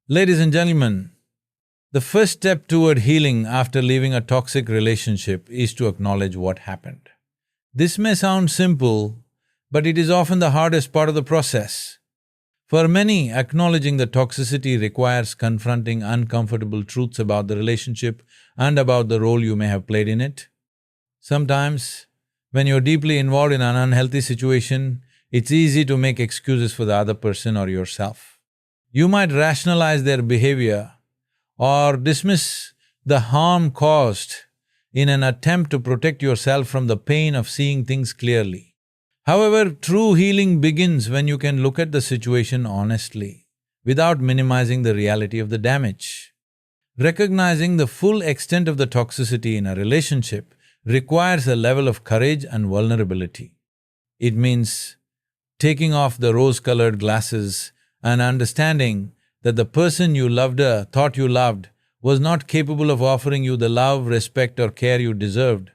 Ladies and gentlemen, the first step toward healing after leaving a toxic relationship is to acknowledge what happened. This may sound simple, but it is often the hardest part of the process. For many, acknowledging the toxicity requires confronting uncomfortable truths about the relationship and about the role you may have played in it. Sometimes, when you're deeply involved in an unhealthy situation, it's easy to make excuses for the other person or yourself. You might rationalize their behavior or dismiss the harm caused in an attempt to protect yourself from the pain of seeing things clearly. However, true healing begins when you can look at the situation honestly, without minimizing the reality of the damage. Recognizing the full extent of the toxicity in a relationship requires a level of courage and vulnerability. It means taking off the rose-colored glasses and understanding that the person you loved or thought you loved was not capable of offering you the love, respect or care you deserved.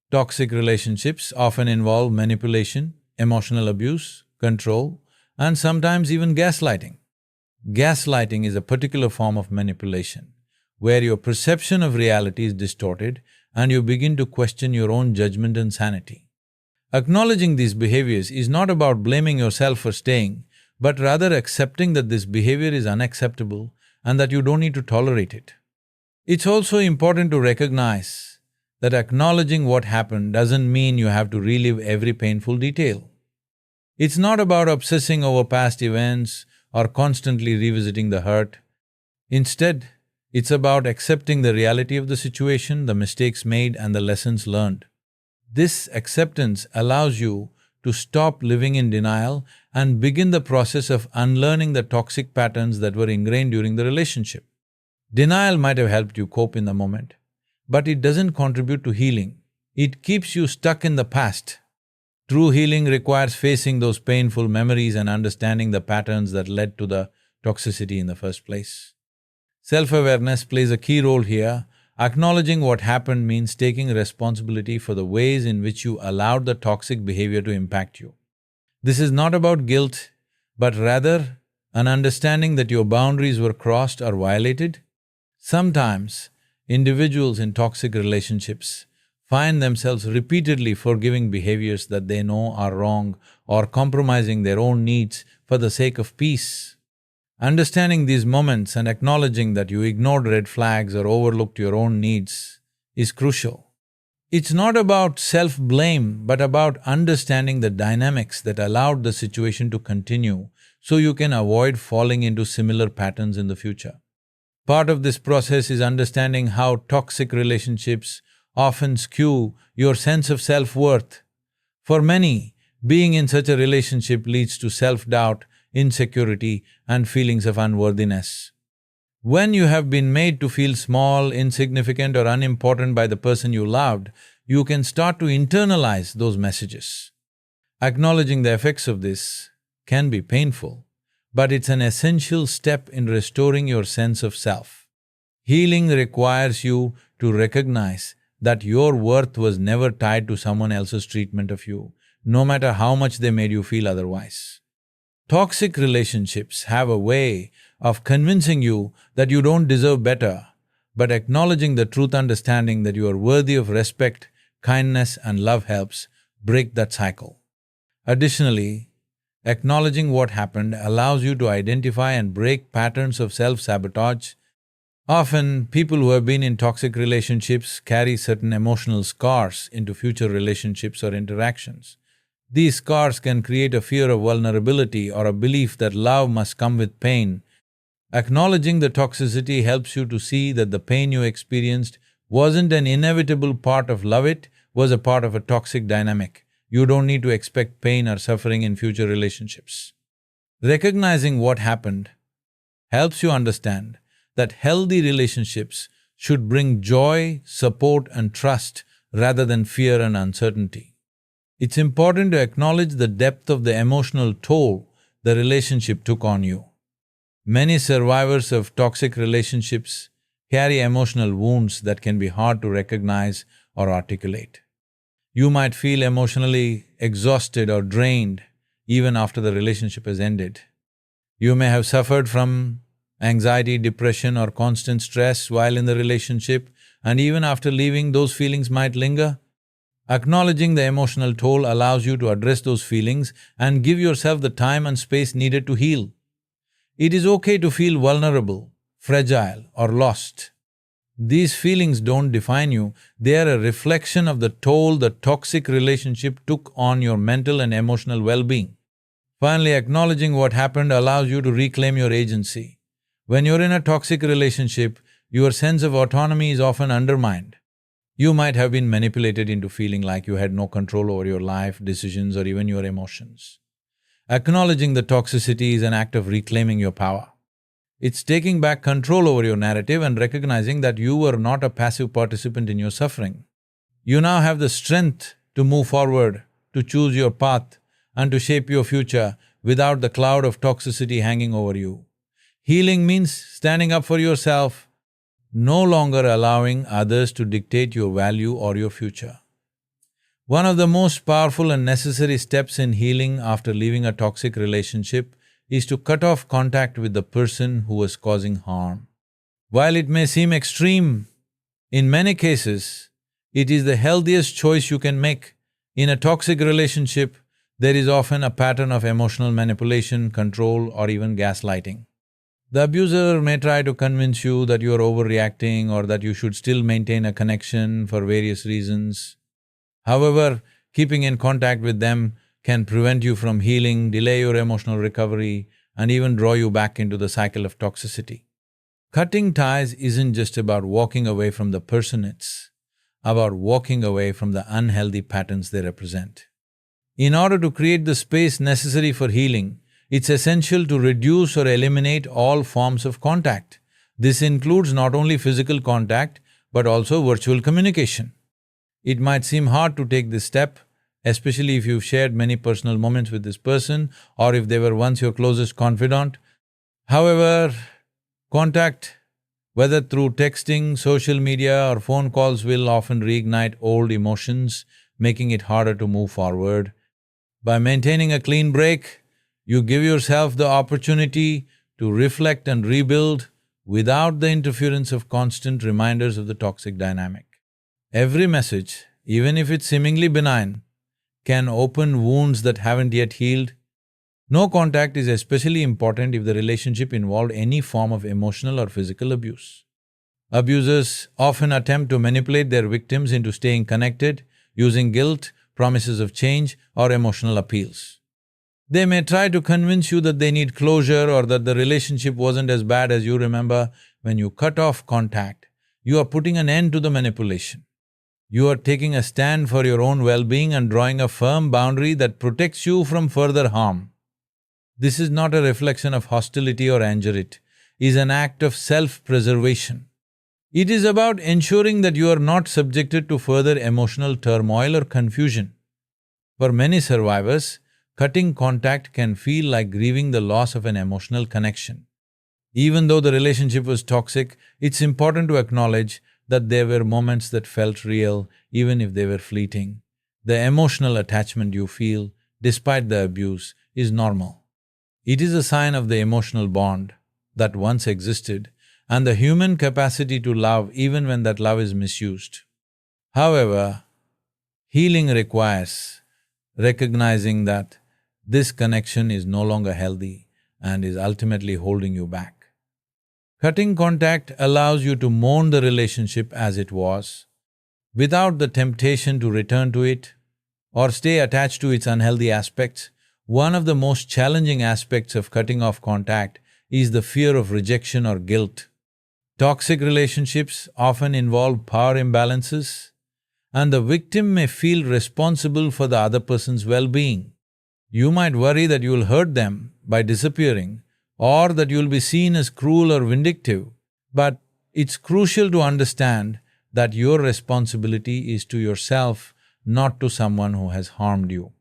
Toxic relationships often involve manipulation, emotional abuse, control, and sometimes even gaslighting. Gaslighting is a particular form of manipulation, where your perception of reality is distorted and you begin to question your own judgment and sanity. Acknowledging these behaviors is not about blaming yourself for staying, but rather accepting that this behavior is unacceptable and that you don't need to tolerate it. It's also important to recognize that acknowledging what happened doesn't mean you have to relive every painful detail. It's not about obsessing over past events or constantly revisiting the hurt. Instead, it's about accepting the reality of the situation, the mistakes made and the lessons learned. This acceptance allows you to stop living in denial and begin the process of unlearning the toxic patterns that were ingrained during the relationship. Denial might have helped you cope in the moment, but it doesn't contribute to healing. It keeps you stuck in the past. True healing requires facing those painful memories and understanding the patterns that led to the toxicity in the first place. Self-awareness plays a key role here. Acknowledging what happened means taking responsibility for the ways in which you allowed the toxic behavior to impact you. This is not about guilt, but rather an understanding that your boundaries were crossed or violated. Sometimes, individuals in toxic relationships find themselves repeatedly forgiving behaviors that they know are wrong or compromising their own needs for the sake of peace. Understanding these moments and acknowledging that you ignored red flags or overlooked your own needs is crucial. It's not about self-blame, but about understanding the dynamics that allowed the situation to continue so you can avoid falling into similar patterns in the future. Part of this process is understanding how toxic relationships often skew your sense of self-worth. For many, being in such a relationship leads to self-doubt, insecurity, and feelings of unworthiness. When you have been made to feel small, insignificant or unimportant by the person you loved, you can start to internalize those messages. Acknowledging the effects of this can be painful, but it's an essential step in restoring your sense of self. Healing requires you to recognize that your worth was never tied to someone else's treatment of you, no matter how much they made you feel otherwise. Toxic relationships have a way of convincing you that you don't deserve better, but acknowledging the truth, understanding that you are worthy of respect, kindness and love helps break that cycle. Additionally, acknowledging what happened allows you to identify and break patterns of self-sabotage. Often, people who have been in toxic relationships carry certain emotional scars into future relationships or interactions. These scars can create a fear of vulnerability or a belief that love must come with pain. Acknowledging the toxicity helps you to see that the pain you experienced wasn't an inevitable part of love, it was a part of a toxic dynamic. You don't need to expect pain or suffering in future relationships. Recognizing what happened helps you understand that healthy relationships should bring joy, support and trust rather than fear and uncertainty. It's important to acknowledge the depth of the emotional toll the relationship took on you. Many survivors of toxic relationships carry emotional wounds that can be hard to recognize or articulate. You might feel emotionally exhausted or drained even after the relationship has ended. You may have suffered from Anxiety, depression, or constant stress while in the relationship, and even after leaving, those feelings might linger. Acknowledging the emotional toll allows you to address those feelings and give yourself the time and space needed to heal. It is okay to feel vulnerable, fragile, or lost. These feelings don't define you, they are a reflection of the toll the toxic relationship took on your mental and emotional well-being. Finally, acknowledging what happened allows you to reclaim your agency. When you're in a toxic relationship, your sense of autonomy is often undermined. You might have been manipulated into feeling like you had no control over your life, decisions, or even your emotions. Acknowledging the toxicity is an act of reclaiming your power. It's taking back control over your narrative and recognizing that you were not a passive participant in your suffering. You now have the strength to move forward, to choose your path, and to shape your future without the cloud of toxicity hanging over you. Healing means standing up for yourself, no longer allowing others to dictate your value or your future. One of the most powerful and necessary steps in healing after leaving a toxic relationship is to cut off contact with the person who was causing harm. While it may seem extreme, in many cases, it is the healthiest choice you can make. In a toxic relationship, there is often a pattern of emotional manipulation, control, or even gaslighting. The abuser may try to convince you that you are overreacting or that you should still maintain a connection for various reasons. However, keeping in contact with them can prevent you from healing, delay your emotional recovery, and even draw you back into the cycle of toxicity. Cutting ties isn't just about walking away from the person, it's about walking away from the unhealthy patterns they represent. In order to create the space necessary for healing, it's essential to reduce or eliminate all forms of contact. This includes not only physical contact, but also virtual communication. It might seem hard to take this step, especially if you've shared many personal moments with this person or if they were once your closest confidant. However, contact, whether through texting, social media, or phone calls, will often reignite old emotions, making it harder to move forward. By maintaining a clean break, you give yourself the opportunity to reflect and rebuild without the interference of constant reminders of the toxic dynamic. Every message, even if it's seemingly benign, can open wounds that haven't yet healed. No contact is especially important if the relationship involved any form of emotional or physical abuse. Abusers often attempt to manipulate their victims into staying connected, using guilt, promises of change, or emotional appeals. They may try to convince you that they need closure or that the relationship wasn't as bad as you remember. When you cut off contact, you are putting an end to the manipulation. You are taking a stand for your own well-being and drawing a firm boundary that protects you from further harm. This is not a reflection of hostility or anger, it is an act of self-preservation. It is about ensuring that you are not subjected to further emotional turmoil or confusion. For many survivors, cutting contact can feel like grieving the loss of an emotional connection. Even though the relationship was toxic, it's important to acknowledge that there were moments that felt real, even if they were fleeting. The emotional attachment you feel, despite the abuse, is normal. It is a sign of the emotional bond that once existed and the human capacity to love even when that love is misused. However, healing requires recognizing that this connection is no longer healthy and is ultimately holding you back. Cutting contact allows you to mourn the relationship as it was, without the temptation to return to it or stay attached to its unhealthy aspects. One of the most challenging aspects of cutting off contact is the fear of rejection or guilt. Toxic relationships often involve power imbalances, and the victim may feel responsible for the other person's well-being. You might worry that you will hurt them by disappearing, or that you'll be seen as cruel or vindictive, but it's crucial to understand that your responsibility is to yourself, not to someone who has harmed you.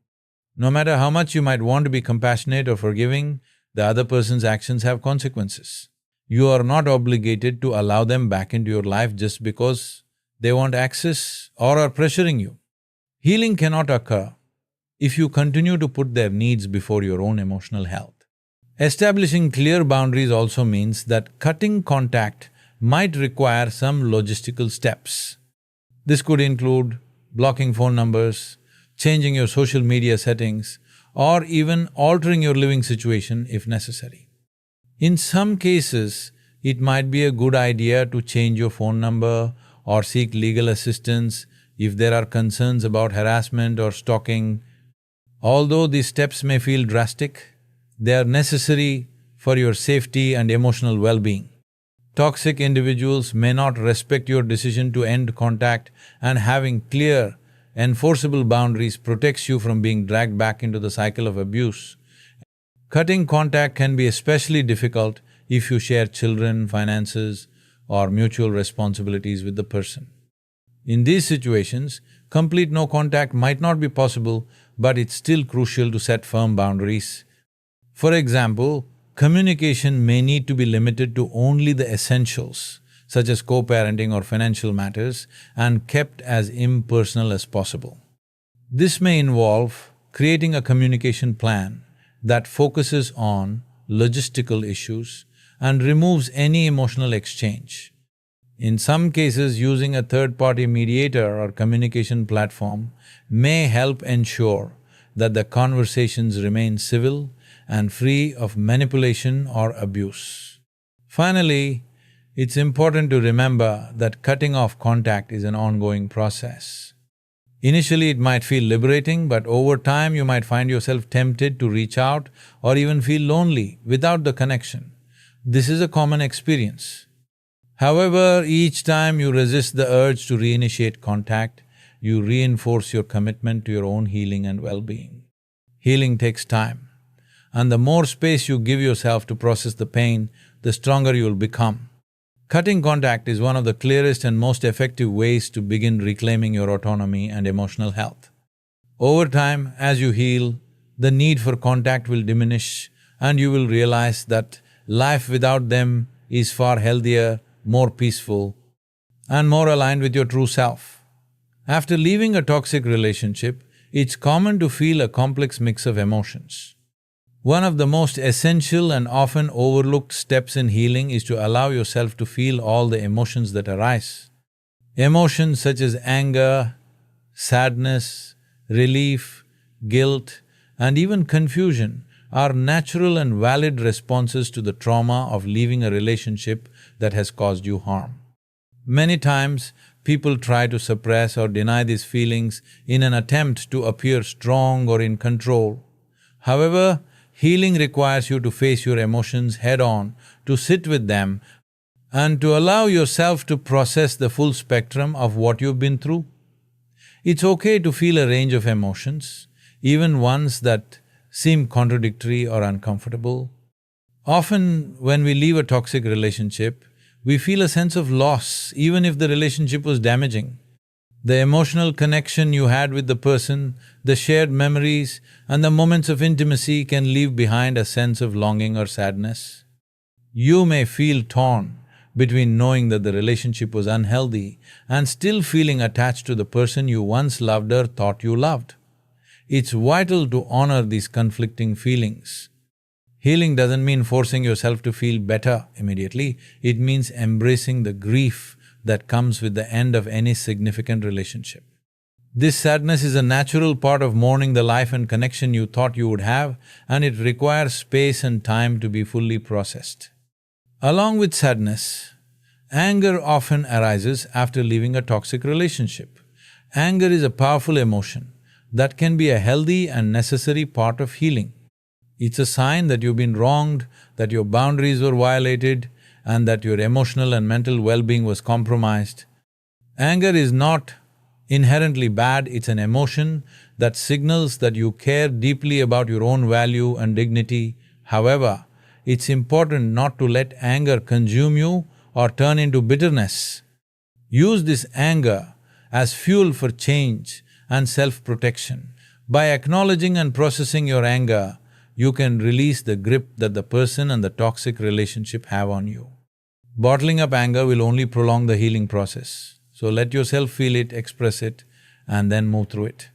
No matter how much you might want to be compassionate or forgiving, the other person's actions have consequences. You are not obligated to allow them back into your life just because they want access or are pressuring you. Healing cannot occur if you continue to put their needs before your own emotional health. Establishing clear boundaries also means that cutting contact might require some logistical steps. This could include blocking phone numbers, changing your social media settings, or even altering your living situation if necessary. In some cases, it might be a good idea to change your phone number or seek legal assistance if there are concerns about harassment or stalking. Although these steps may feel drastic, they are necessary for your safety and emotional well-being. Toxic individuals may not respect your decision to end contact, and having clear, enforceable boundaries protects you from being dragged back into the cycle of abuse. Cutting contact can be especially difficult if you share children, finances, or mutual responsibilities with the person. In these situations, complete no contact might not be possible, but it's still crucial to set firm boundaries. For example, communication may need to be limited to only the essentials, such as co-parenting or financial matters, and kept as impersonal as possible. This may involve creating a communication plan that focuses on logistical issues and removes any emotional exchange. In some cases, using a third-party mediator or communication platform may help ensure that the conversations remain civil and free of manipulation or abuse. Finally, it's important to remember that cutting off contact is an ongoing process. Initially, it might feel liberating, but over time you might find yourself tempted to reach out or even feel lonely without the connection. This is a common experience. However, each time you resist the urge to reinitiate contact, you reinforce your commitment to your own healing and well-being. Healing takes time, and the more space you give yourself to process the pain, the stronger you'll become. Cutting contact is one of the clearest and most effective ways to begin reclaiming your autonomy and emotional health. Over time, as you heal, the need for contact will diminish, and you will realize that life without them is far healthier, more peaceful, and more aligned with your true self. After leaving a toxic relationship, it's common to feel a complex mix of emotions. One of the most essential and often overlooked steps in healing is to allow yourself to feel all the emotions that arise. Emotions such as anger, sadness, relief, guilt, and even confusion are natural and valid responses to the trauma of leaving a relationship that has caused you harm. Many times, people try to suppress or deny these feelings in an attempt to appear strong or in control. However, healing requires you to face your emotions head-on, to sit with them, and to allow yourself to process the full spectrum of what you've been through. It's okay to feel a range of emotions, even ones that seem contradictory or uncomfortable. Often, when we leave a toxic relationship, we feel a sense of loss, even if the relationship was damaging. The emotional connection you had with the person, the shared memories, and the moments of intimacy can leave behind a sense of longing or sadness. You may feel torn between knowing that the relationship was unhealthy and still feeling attached to the person you once loved or thought you loved. It's vital to honor these conflicting feelings. Healing doesn't mean forcing yourself to feel better immediately, it means embracing the grief that comes with the end of any significant relationship. This sadness is a natural part of mourning the life and connection you thought you would have, and it requires space and time to be fully processed. Along with sadness, anger often arises after leaving a toxic relationship. Anger is a powerful emotion that can be a healthy and necessary part of healing. It's a sign that you've been wronged, that your boundaries were violated, and that your emotional and mental well-being was compromised. Anger is not inherently bad, it's an emotion that signals that you care deeply about your own value and dignity. However, it's important not to let anger consume you or turn into bitterness. Use this anger as fuel for change and self-protection. By acknowledging and processing your anger, you can release the grip that the person and the toxic relationship have on you. Bottling up anger will only prolong the healing process, so let yourself feel it, express it, and then move through it.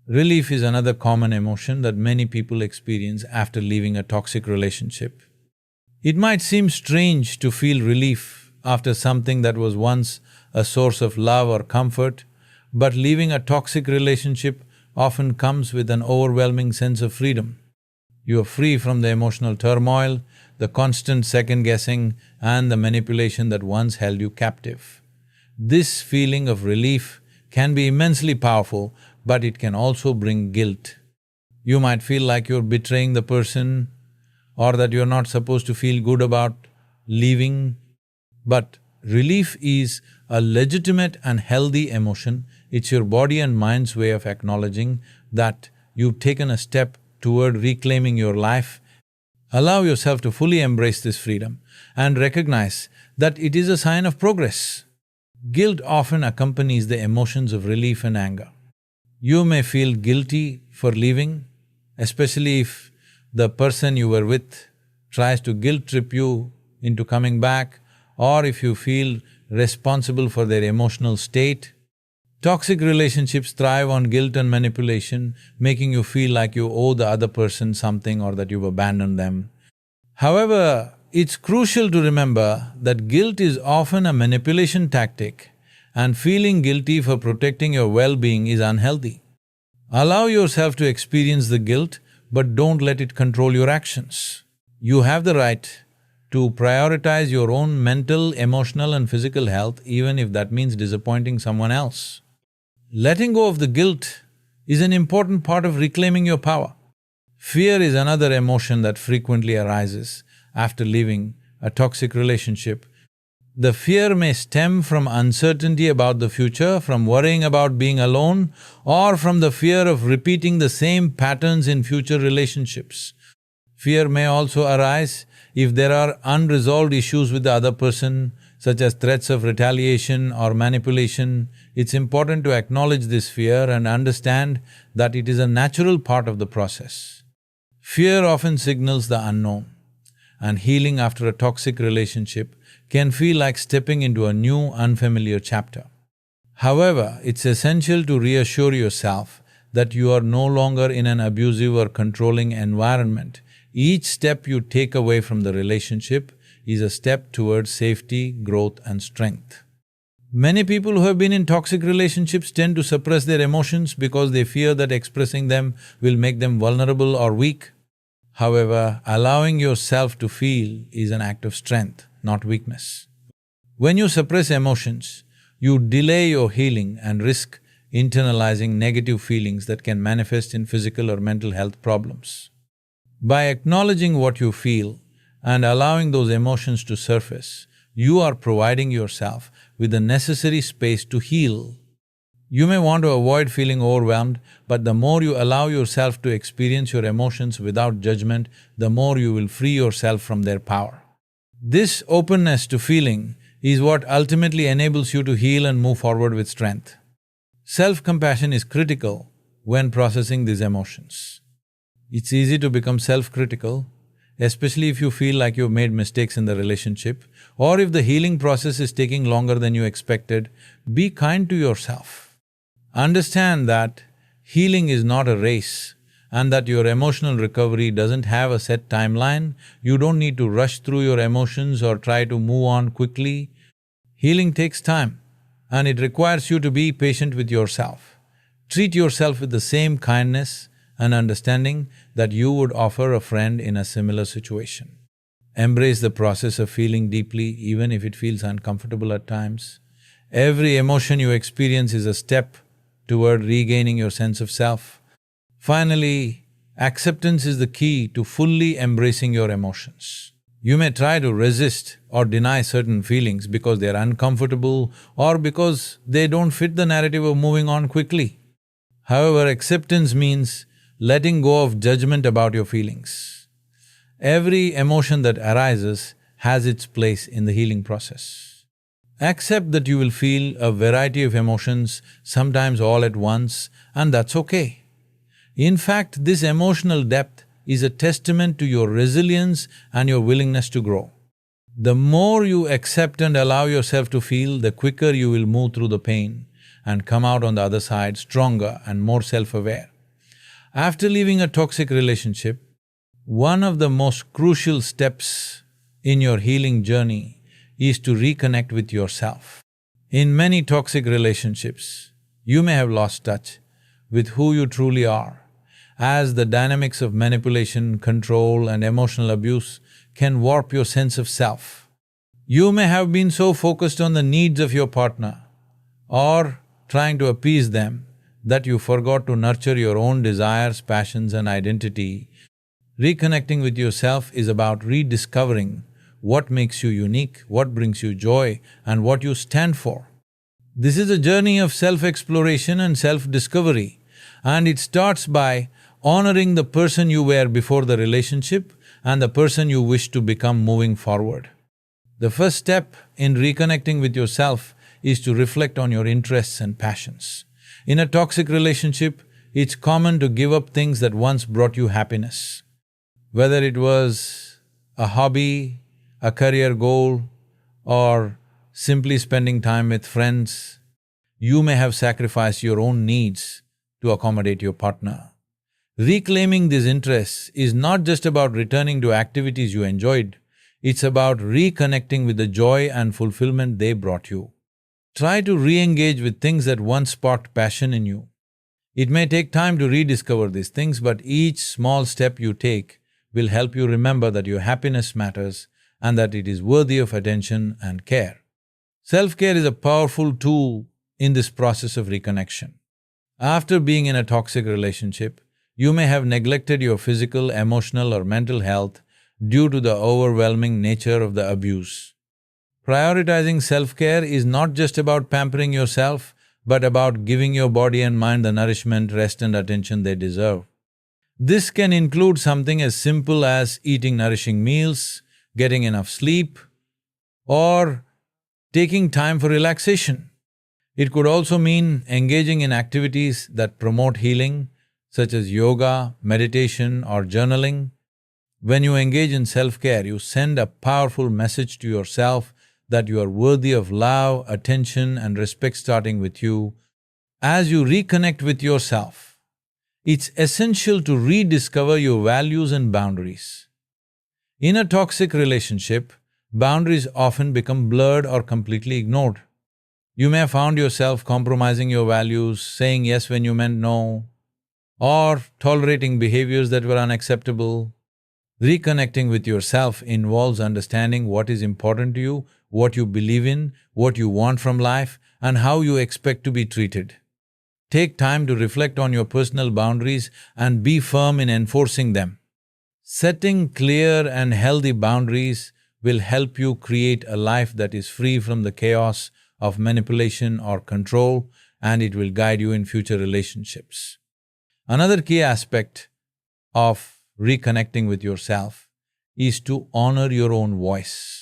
Relief is another common emotion that many people experience after leaving a toxic relationship. It might seem strange to feel relief after something that was once a source of love or comfort, but leaving a toxic relationship often comes with an overwhelming sense of freedom. You are free from the emotional turmoil, the constant second-guessing, and the manipulation that once held you captive. This feeling of relief can be immensely powerful, but it can also bring guilt. You might feel like you're betraying the person or that you're not supposed to feel good about leaving. But relief is a legitimate and healthy emotion. It's your body and mind's way of acknowledging that you've taken a step toward reclaiming your life. Allow yourself to fully embrace this freedom and recognize that it is a sign of progress. Guilt often accompanies the emotions of relief and anger. You may feel guilty for leaving, especially if the person you were with tries to guilt-trip you into coming back, or if you feel responsible for their emotional state. Toxic relationships thrive on guilt and manipulation, making you feel like you owe the other person something or that you've abandoned them. However, it's crucial to remember that guilt is often a manipulation tactic, and feeling guilty for protecting your well-being is unhealthy. Allow yourself to experience the guilt, but don't let it control your actions. You have the right to prioritize your own mental, emotional and physical health, even if that means disappointing someone else. Letting go of the guilt is an important part of reclaiming your power. Fear is another emotion that frequently arises after leaving a toxic relationship. The fear may stem from uncertainty about the future, from worrying about being alone, or from the fear of repeating the same patterns in future relationships. Fear may also arise if there are unresolved issues with the other person, such as threats of retaliation or manipulation. It's important to acknowledge this fear and understand that it is a natural part of the process. Fear often signals the unknown, and healing after a toxic relationship can feel like stepping into a new, unfamiliar chapter. However, it's essential to reassure yourself that you are no longer in an abusive or controlling environment. Each step you take away from the relationship is a step towards safety, growth and strength. Many people who have been in toxic relationships tend to suppress their emotions because they fear that expressing them will make them vulnerable or weak. However, allowing yourself to feel is an act of strength, not weakness. When you suppress emotions, you delay your healing and risk internalizing negative feelings that can manifest in physical or mental health problems. By acknowledging what you feel and allowing those emotions to surface, you are providing yourself with the necessary space to heal. You may want to avoid feeling overwhelmed, but the more you allow yourself to experience your emotions without judgment, the more you will free yourself from their power. This openness to feeling is what ultimately enables you to heal and move forward with strength. Self-compassion is critical when processing these emotions. It's easy to become self-critical, especially if you feel like you've made mistakes in the relationship, or if the healing process is taking longer than you expected. Be kind to yourself. Understand that healing is not a race and that your emotional recovery doesn't have a set timeline. You don't need to rush through your emotions or try to move on quickly. Healing takes time and it requires you to be patient with yourself. Treat yourself with the same kindness and understanding that you would offer a friend in a similar situation. Embrace the process of feeling deeply, even if it feels uncomfortable at times. Every emotion you experience is a step toward regaining your sense of self. Finally, acceptance is the key to fully embracing your emotions. You may try to resist or deny certain feelings because they're uncomfortable or because they don't fit the narrative of moving on quickly. However, acceptance means letting go of judgment about your feelings. Every emotion that arises has its place in the healing process. Accept that you will feel a variety of emotions, sometimes all at once, and that's okay. In fact, this emotional depth is a testament to your resilience and your willingness to grow. The more you accept and allow yourself to feel, the quicker you will move through the pain and come out on the other side stronger and more self-aware. After leaving a toxic relationship, one of the most crucial steps in your healing journey is to reconnect with yourself. In many toxic relationships, you may have lost touch with who you truly are, as the dynamics of manipulation, control, and emotional abuse can warp your sense of self. You may have been so focused on the needs of your partner or trying to appease them that you forgot to nurture your own desires, passions, and identity. Reconnecting with yourself is about rediscovering what makes you unique, what brings you joy, and what you stand for. This is a journey of self-exploration and self-discovery, and it starts by honoring the person you were before the relationship and the person you wish to become moving forward. The first step in reconnecting with yourself is to reflect on your interests and passions. In a toxic relationship, it's common to give up things that once brought you happiness. Whether it was a hobby, a career goal, or simply spending time with friends, you may have sacrificed your own needs to accommodate your partner. Reclaiming these interests is not just about returning to activities you enjoyed, it's about reconnecting with the joy and fulfillment they brought you. Try to re-engage with things that once sparked passion in you. It may take time to rediscover these things, but each small step you take will help you remember that your happiness matters and that it is worthy of attention and care. Self-care is a powerful tool in this process of reconnection. After being in a toxic relationship, you may have neglected your physical, emotional, or mental health due to the overwhelming nature of the abuse. Prioritizing self-care is not just about pampering yourself, but about giving your body and mind the nourishment, rest, and attention they deserve. This can include something as simple as eating nourishing meals, getting enough sleep, or taking time for relaxation. It could also mean engaging in activities that promote healing, such as yoga, meditation, or journaling. When you engage in self-care, you send a powerful message to yourself that you are worthy of love, attention, and respect starting with you. As you reconnect with yourself, it's essential to rediscover your values and boundaries. In a toxic relationship, boundaries often become blurred or completely ignored. You may have found yourself compromising your values, saying yes when you meant no, or tolerating behaviors that were unacceptable. Reconnecting with yourself involves understanding what is important to you, what you believe in, what you want from life, and how you expect to be treated. Take time to reflect on your personal boundaries and be firm in enforcing them. Setting clear and healthy boundaries will help you create a life that is free from the chaos of manipulation or control, and it will guide you in future relationships. Another key aspect of reconnecting with yourself is to honor your own voice.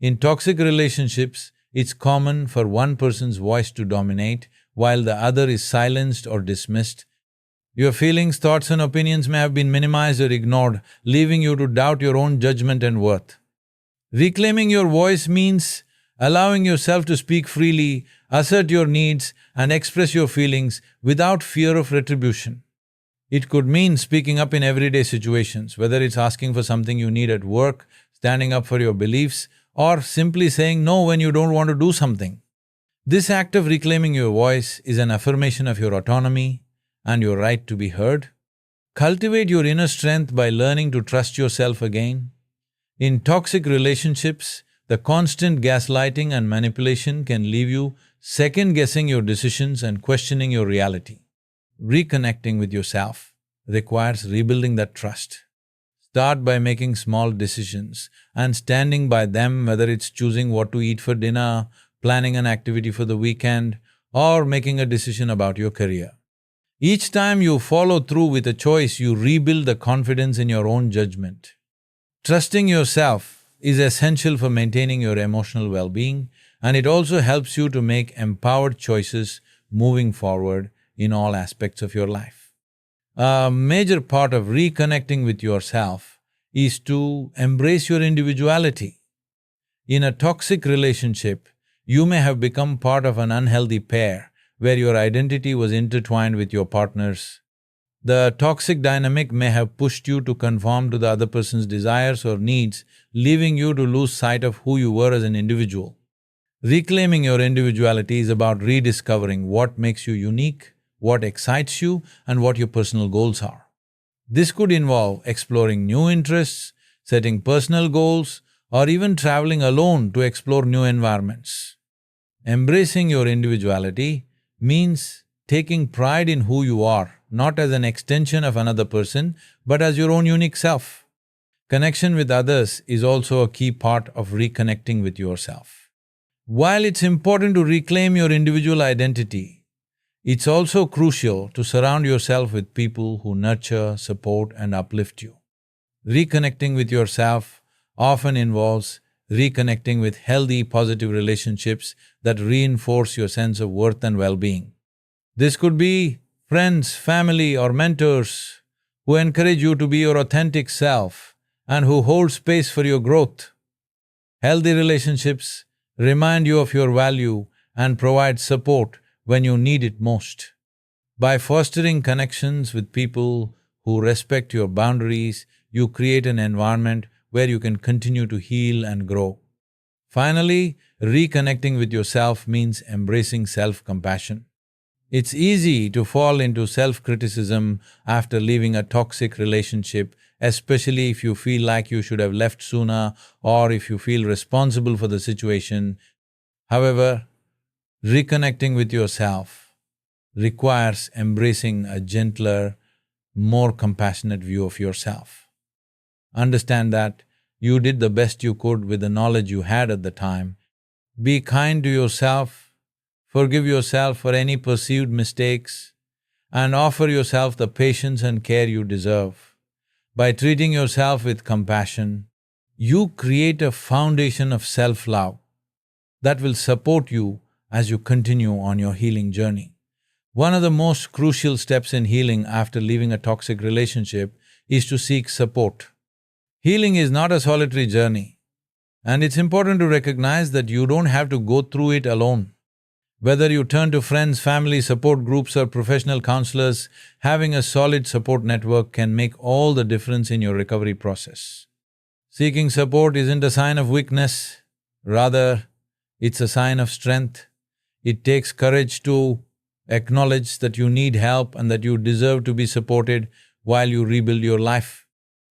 In toxic relationships, it's common for one person's voice to dominate while the other is silenced or dismissed. Your feelings, thoughts, and opinions may have been minimized or ignored, leaving you to doubt your own judgment and worth. Reclaiming your voice means allowing yourself to speak freely, assert your needs, and express your feelings without fear of retribution. It could mean speaking up in everyday situations, whether it's asking for something you need at work, standing up for your beliefs, or simply saying no when you don't want to do something. This act of reclaiming your voice is an affirmation of your autonomy and your right to be heard. Cultivate your inner strength by learning to trust yourself again. In toxic relationships, the constant gaslighting and manipulation can leave you second-guessing your decisions and questioning your reality. Reconnecting with yourself requires rebuilding that trust. Start by making small decisions and standing by them, whether it's choosing what to eat for dinner, planning an activity for the weekend, or making a decision about your career. Each time you follow through with a choice, you rebuild the confidence in your own judgment. Trusting yourself is essential for maintaining your emotional well-being, and it also helps you to make empowered choices moving forward in all aspects of your life. A major part of reconnecting with yourself is to embrace your individuality. In a toxic relationship, you may have become part of an unhealthy pair where your identity was intertwined with your partner's. The toxic dynamic may have pushed you to conform to the other person's desires or needs, leaving you to lose sight of who you were as an individual. Reclaiming your individuality is about rediscovering what makes you unique, what excites you, and what your personal goals are. This could involve exploring new interests, setting personal goals, or even traveling alone to explore new environments. Embracing your individuality means taking pride in who you are, not as an extension of another person, but as your own unique self. Connection with others is also a key part of reconnecting with yourself. While it's important to reclaim your individual identity, it's also crucial to surround yourself with people who nurture, support, and uplift you. Reconnecting with yourself often involves reconnecting with healthy, positive relationships that reinforce your sense of worth and well-being. This could be friends, family, or mentors who encourage you to be your authentic self and who hold space for your growth. Healthy relationships remind you of your value and provide support when you need it most. By fostering connections with people who respect your boundaries, you create an environment where you can continue to heal and grow. Finally, reconnecting with yourself means embracing self-compassion. It's easy to fall into self-criticism after leaving a toxic relationship, especially if you feel like you should have left sooner or if you feel responsible for the situation. However, reconnecting with yourself requires embracing a gentler, more compassionate view of yourself. Understand that you did the best you could with the knowledge you had at the time. Be kind to yourself, forgive yourself for any perceived mistakes, and offer yourself the patience and care you deserve. By treating yourself with compassion, you create a foundation of self-love that will support you as you continue on your healing journey. One of the most crucial steps in healing after leaving a toxic relationship is to seek support. Healing is not a solitary journey, and it's important to recognize that you don't have to go through it alone. Whether you turn to friends, family, support groups, or professional counselors, having a solid support network can make all the difference in your recovery process. Seeking support isn't a sign of weakness, rather, it's a sign of strength. It takes courage to acknowledge that you need help and that you deserve to be supported while you rebuild your life.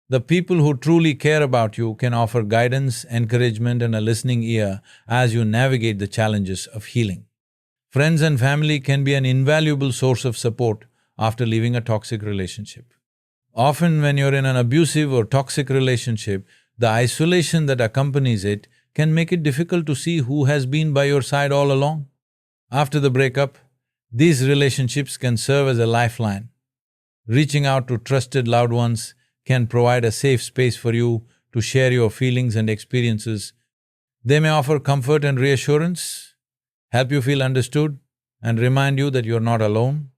The people who truly care about you can offer guidance, encouragement, and a listening ear as you navigate the challenges of healing. Friends and family can be an invaluable source of support after leaving a toxic relationship. Often when you're in an abusive or toxic relationship, the isolation that accompanies it can make it difficult to see who has been by your side all along. After the breakup, these relationships can serve as a lifeline. Reaching out to trusted loved ones can provide a safe space for you to share your feelings and experiences. They may offer comfort and reassurance, help you feel understood, and remind you that you're not alone.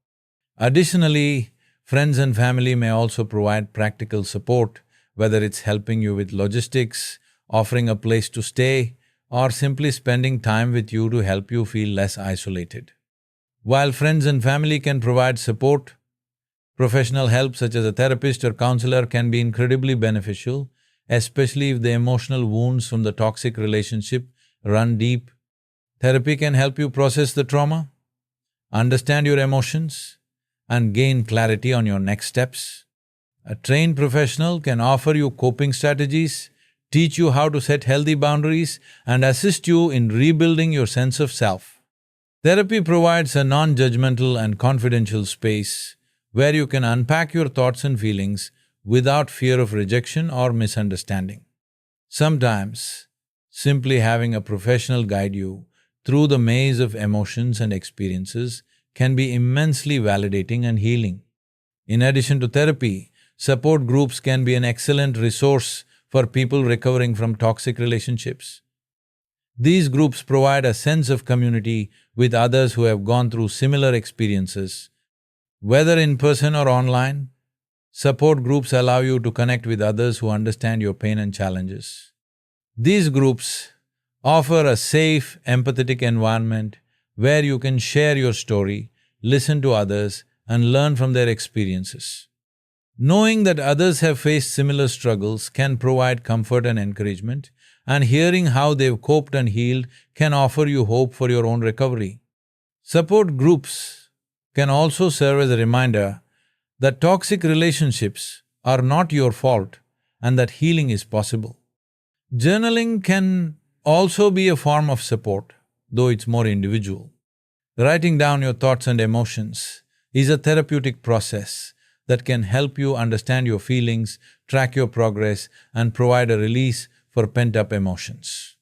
Additionally, friends and family may also provide practical support, whether it's helping you with logistics, offering a place to stay, or simply spending time with you to help you feel less isolated. While friends and family can provide support, professional help such as a therapist or counselor can be incredibly beneficial, especially if the emotional wounds from the toxic relationship run deep. Therapy can help you process the trauma, understand your emotions, and gain clarity on your next steps. A trained professional can offer you coping strategies, teach you how to set healthy boundaries, and assist you in rebuilding your sense of self. Therapy provides a non-judgmental and confidential space where you can unpack your thoughts and feelings without fear of rejection or misunderstanding. Sometimes, simply having a professional guide you through the maze of emotions and experiences can be immensely validating and healing. In addition to therapy, support groups can be an excellent resource for people recovering from toxic relationships. These groups provide a sense of community with others who have gone through similar experiences. Whether in person or online, support groups allow you to connect with others who understand your pain and challenges. These groups offer a safe, empathetic environment where you can share your story, listen to others, and learn from their experiences. Knowing that others have faced similar struggles can provide comfort and encouragement, and hearing how they've coped and healed can offer you hope for your own recovery. Support groups can also serve as a reminder that toxic relationships are not your fault and that healing is possible. Journaling can also be a form of support, though it's more individual. Writing down your thoughts and emotions is a therapeutic process that can help you understand your feelings, track your progress, and provide a release for pent-up emotions.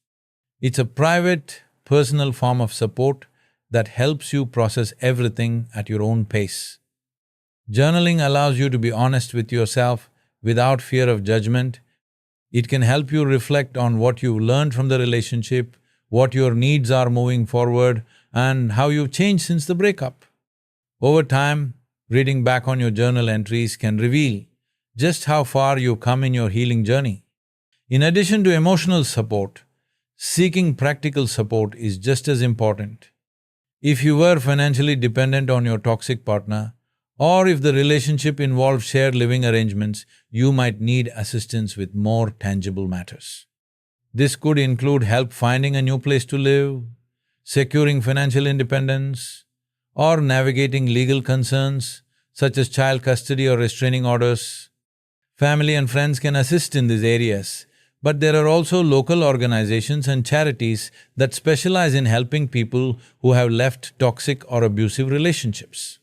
It's a private, personal form of support that helps you process everything at your own pace. Journaling allows you to be honest with yourself without fear of judgment. It can help you reflect on what you learned from the relationship, what your needs are moving forward, and how you've changed since the breakup. Over time, reading back on your journal entries can reveal just how far you've come in your healing journey. In addition to emotional support, seeking practical support is just as important. If you were financially dependent on your toxic partner, or if the relationship involved shared living arrangements, you might need assistance with more tangible matters. This could include help finding a new place to live, securing financial independence, or navigating legal concerns such as child custody or restraining orders. Family and friends can assist in these areas, but there are also local organizations and charities that specialize in helping people who have left toxic or abusive relationships.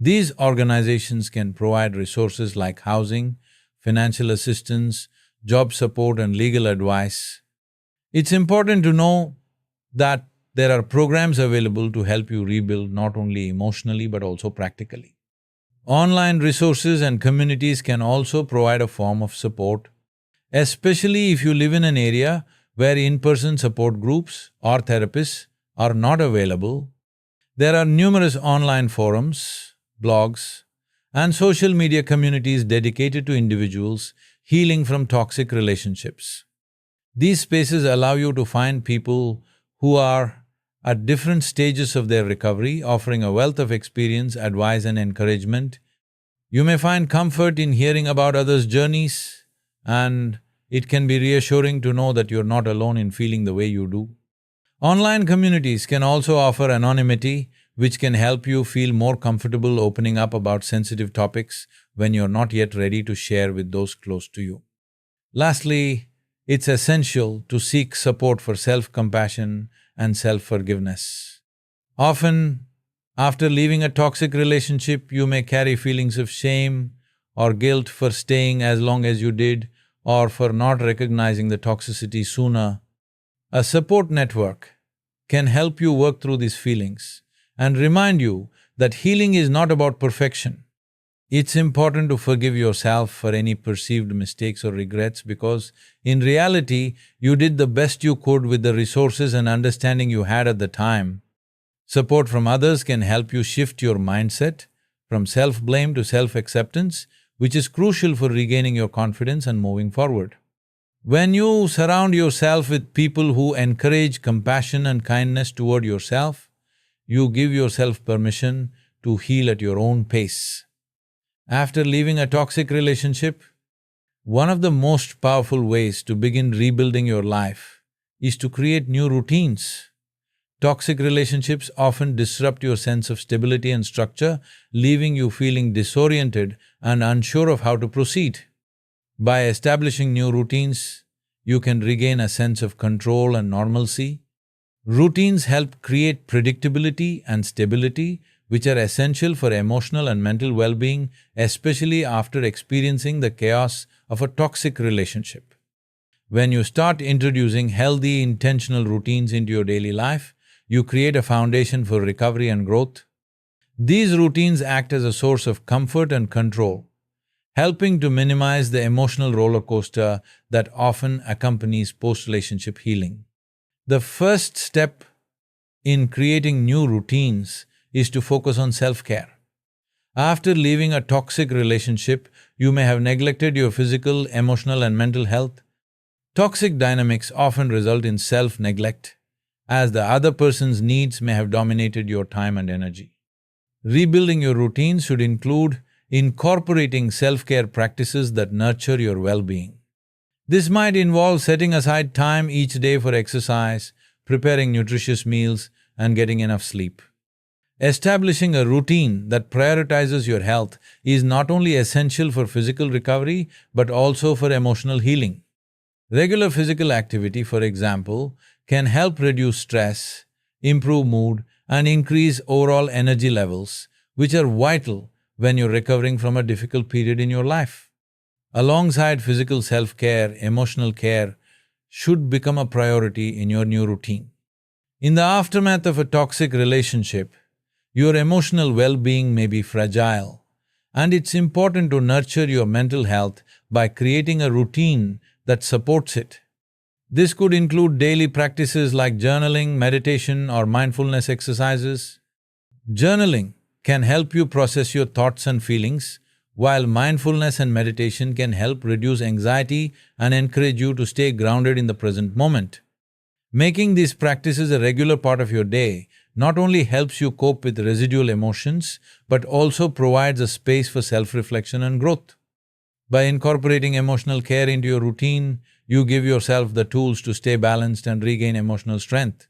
These organizations can provide resources like housing, financial assistance, job support, and legal advice. It's important to know that there are programs available to help you rebuild not only emotionally but also practically. Online resources and communities can also provide a form of support, especially if you live in an area where in-person support groups or therapists are not available. There are numerous online forums, blogs, and social media communities dedicated to individuals healing from toxic relationships. These spaces allow you to find people who are at different stages of their recovery, offering a wealth of experience, advice, and encouragement. You may find comfort in hearing about others' journeys, and it can be reassuring to know that you're not alone in feeling the way you do. Online communities can also offer anonymity, which can help you feel more comfortable opening up about sensitive topics when you're not yet ready to share with those close to you. Lastly, it's essential to seek support for self-compassion and self-forgiveness. Often, after leaving a toxic relationship, you may carry feelings of shame or guilt for staying as long as you did or for not recognizing the toxicity sooner. A support network can help you work through these feelings and remind you that healing is not about perfection. It's important to forgive yourself for any perceived mistakes or regrets because, in reality, you did the best you could with the resources and understanding you had at the time. Support from others can help you shift your mindset from self-blame to self-acceptance, which is crucial for regaining your confidence and moving forward. When you surround yourself with people who encourage compassion and kindness toward yourself, you give yourself permission to heal at your own pace. After leaving a toxic relationship, one of the most powerful ways to begin rebuilding your life is to create new routines. Toxic relationships often disrupt your sense of stability and structure, leaving you feeling disoriented and unsure of how to proceed. By establishing new routines, you can regain a sense of control and normalcy. Routines help create predictability and stability, which are essential for emotional and mental well-being, especially after experiencing the chaos of a toxic relationship. When you start introducing healthy, intentional routines into your daily life, you create a foundation for recovery and growth. These routines act as a source of comfort and control, helping to minimize the emotional roller coaster that often accompanies post-relationship healing. The first step in creating new routines is to focus on self-care. After leaving a toxic relationship, you may have neglected your physical, emotional, and mental health. Toxic dynamics often result in self-neglect, as the other person's needs may have dominated your time and energy. Rebuilding your routines should include incorporating self-care practices that nurture your well-being. This might involve setting aside time each day for exercise, preparing nutritious meals, and getting enough sleep. Establishing a routine that prioritizes your health is not only essential for physical recovery but also for emotional healing. Regular physical activity, for example, can help reduce stress, improve mood, and increase overall energy levels, which are vital when you're recovering from a difficult period in your life. Alongside physical self-care, emotional care should become a priority in your new routine. In the aftermath of a toxic relationship, your emotional well-being may be fragile, and it's important to nurture your mental health by creating a routine that supports it. This could include daily practices like journaling, meditation, or mindfulness exercises. Journaling can help you process your thoughts and feelings, while mindfulness and meditation can help reduce anxiety and encourage you to stay grounded in the present moment. Making these practices a regular part of your day not only helps you cope with residual emotions, but also provides a space for self-reflection and growth. By incorporating emotional care into your routine, you give yourself the tools to stay balanced and regain emotional strength.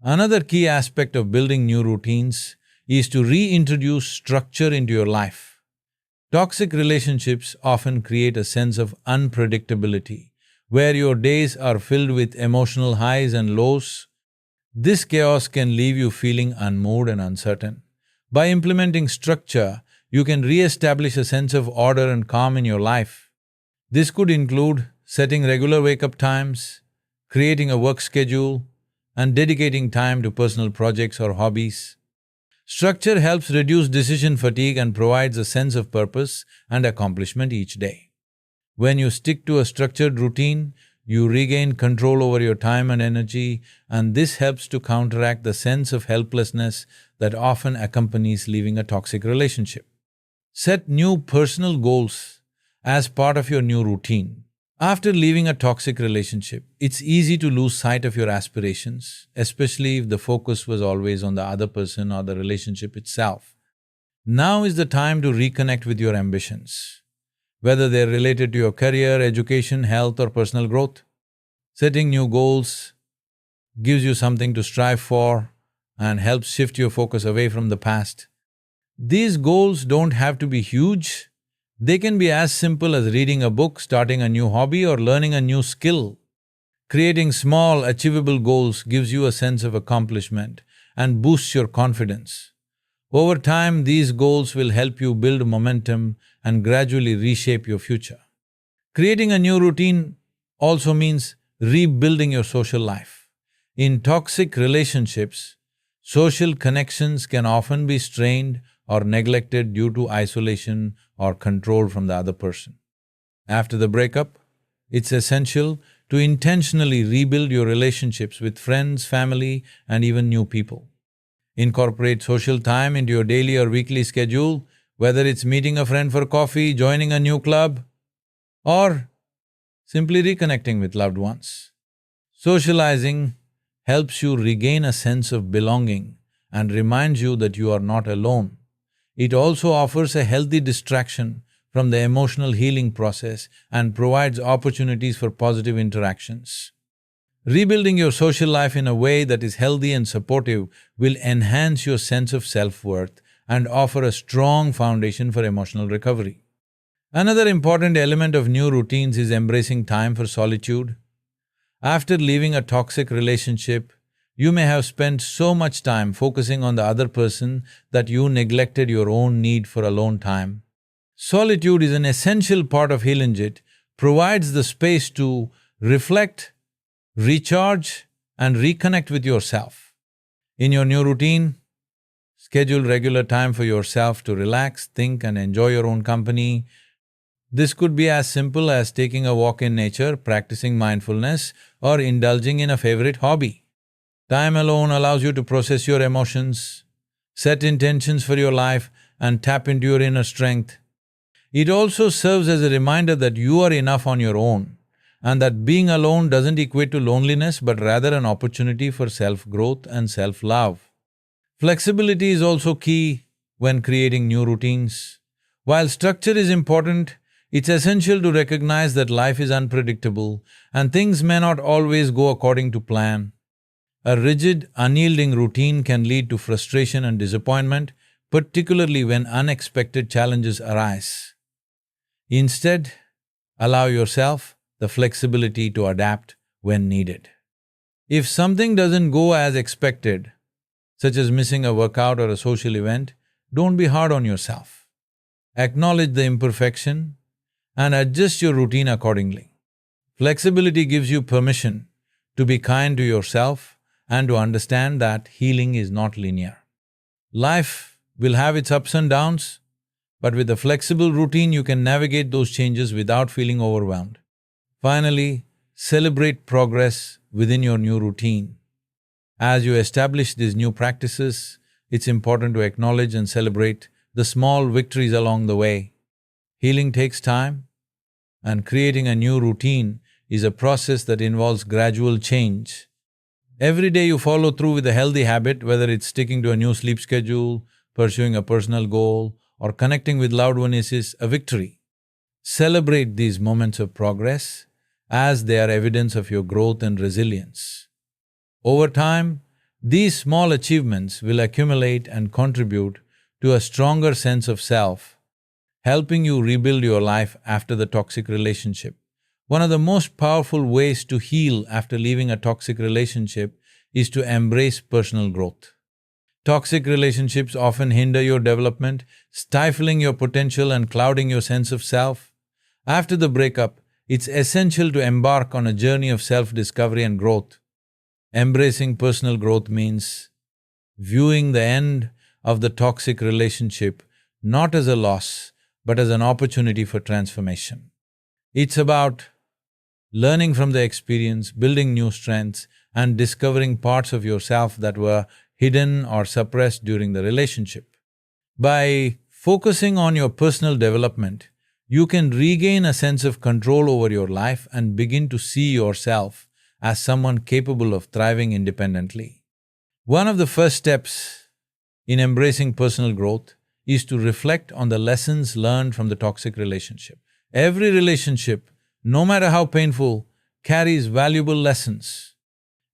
Another key aspect of building new routines is to reintroduce structure into your life. Toxic relationships often create a sense of unpredictability, where your days are filled with emotional highs and lows. This chaos can leave you feeling unmoved and uncertain. By implementing structure, you can re-establish a sense of order and calm in your life. This could include setting regular wake-up times, creating a work schedule, and dedicating time to personal projects or hobbies. Structure helps reduce decision fatigue and provides a sense of purpose and accomplishment each day. When you stick to a structured routine, you regain control over your time and energy, and this helps to counteract the sense of helplessness that often accompanies leaving a toxic relationship. Set new personal goals as part of your new routine. After leaving a toxic relationship, it's easy to lose sight of your aspirations, especially if the focus was always on the other person or the relationship itself. Now is the time to reconnect with your ambitions, whether they're related to your career, education, health, or personal growth. Setting new goals gives you something to strive for and helps shift your focus away from the past. These goals don't have to be huge. They can be as simple as reading a book, starting a new hobby, or learning a new skill. Creating small, achievable goals gives you a sense of accomplishment and boosts your confidence. Over time, these goals will help you build momentum and gradually reshape your future. Creating a new routine also means rebuilding your social life. In toxic relationships, social connections can often be strained or neglected due to isolation or control from the other person. After the breakup, it's essential to intentionally rebuild your relationships with friends, family, and even new people. Incorporate social time into your daily or weekly schedule, whether it's meeting a friend for coffee, joining a new club, or simply reconnecting with loved ones. Socializing helps you regain a sense of belonging and reminds you that you are not alone. It also offers a healthy distraction from the emotional healing process and provides opportunities for positive interactions. Rebuilding your social life in a way that is healthy and supportive will enhance your sense of self-worth and offer a strong foundation for emotional recovery. Another important element of new routines is embracing time for solitude. After leaving a toxic relationship, you may have spent so much time focusing on the other person that you neglected your own need for alone time. Solitude is an essential part of healing. It provides the space to reflect, recharge, and reconnect with yourself. In your new routine, schedule regular time for yourself to relax, think, and enjoy your own company. This could be as simple as taking a walk in nature, practicing mindfulness, or indulging in a favorite hobby. Time alone allows you to process your emotions, set intentions for your life, and tap into your inner strength. It also serves as a reminder that you are enough on your own, and that being alone doesn't equate to loneliness but rather an opportunity for self-growth and self-love. Flexibility is also key. when creating new routines. While structure is important, it's essential to recognize that life is unpredictable and things may not always go according to plan. A rigid, unyielding routine can lead to frustration and disappointment, particularly when unexpected challenges arise. Instead, allow yourself the flexibility to adapt when needed. If something doesn't go as expected, such as missing a workout or a social event, don't be hard on yourself. Acknowledge the imperfection and adjust your routine accordingly. Flexibility gives you permission to be kind to yourself and to understand that healing is not linear. Life will have its ups and downs, but with a flexible routine you can navigate those changes without feeling overwhelmed. Finally, celebrate progress within your new routine. As you establish these new practices, it's important to acknowledge and celebrate the small victories along the way. Healing takes time, and creating a new routine is a process that involves gradual change. Every day you follow through with a healthy habit, whether it's sticking to a new sleep schedule, pursuing a personal goal, or connecting with loved ones, is a victory. Celebrate these moments of progress as they are evidence of your growth and resilience. Over time, these small achievements will accumulate and contribute to a stronger sense of self, helping you rebuild your life after the toxic relationship. One of the most powerful ways to heal after leaving a toxic relationship is to embrace personal growth. Toxic relationships often hinder your development, stifling your potential and clouding your sense of self. After the breakup, it's essential to embark on a journey of self-discovery and growth. Embracing personal growth means viewing the end of the toxic relationship not as a loss, but as an opportunity for transformation. It's about learning from the experience, building new strengths, and discovering parts of yourself that were hidden or suppressed during the relationship. By focusing on your personal development, you can regain a sense of control over your life and begin to see yourself as someone capable of thriving independently. One of the first steps in embracing personal growth is to reflect on the lessons learned from the toxic relationship. Every relationship, no matter how painful, carries valuable lessons.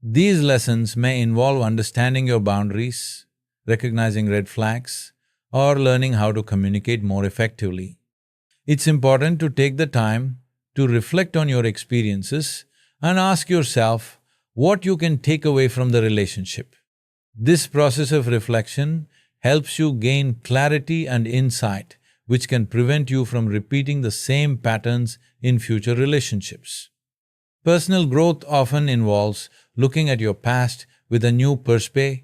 These lessons may involve understanding your boundaries, recognizing red flags, or learning how to communicate more effectively. It's important to take the time to reflect on your experiences and ask yourself what you can take away from the relationship. This process of reflection helps you gain clarity and insight, which can prevent you from repeating the same patterns in future relationships. Personal growth often involves looking at your past with a new perspective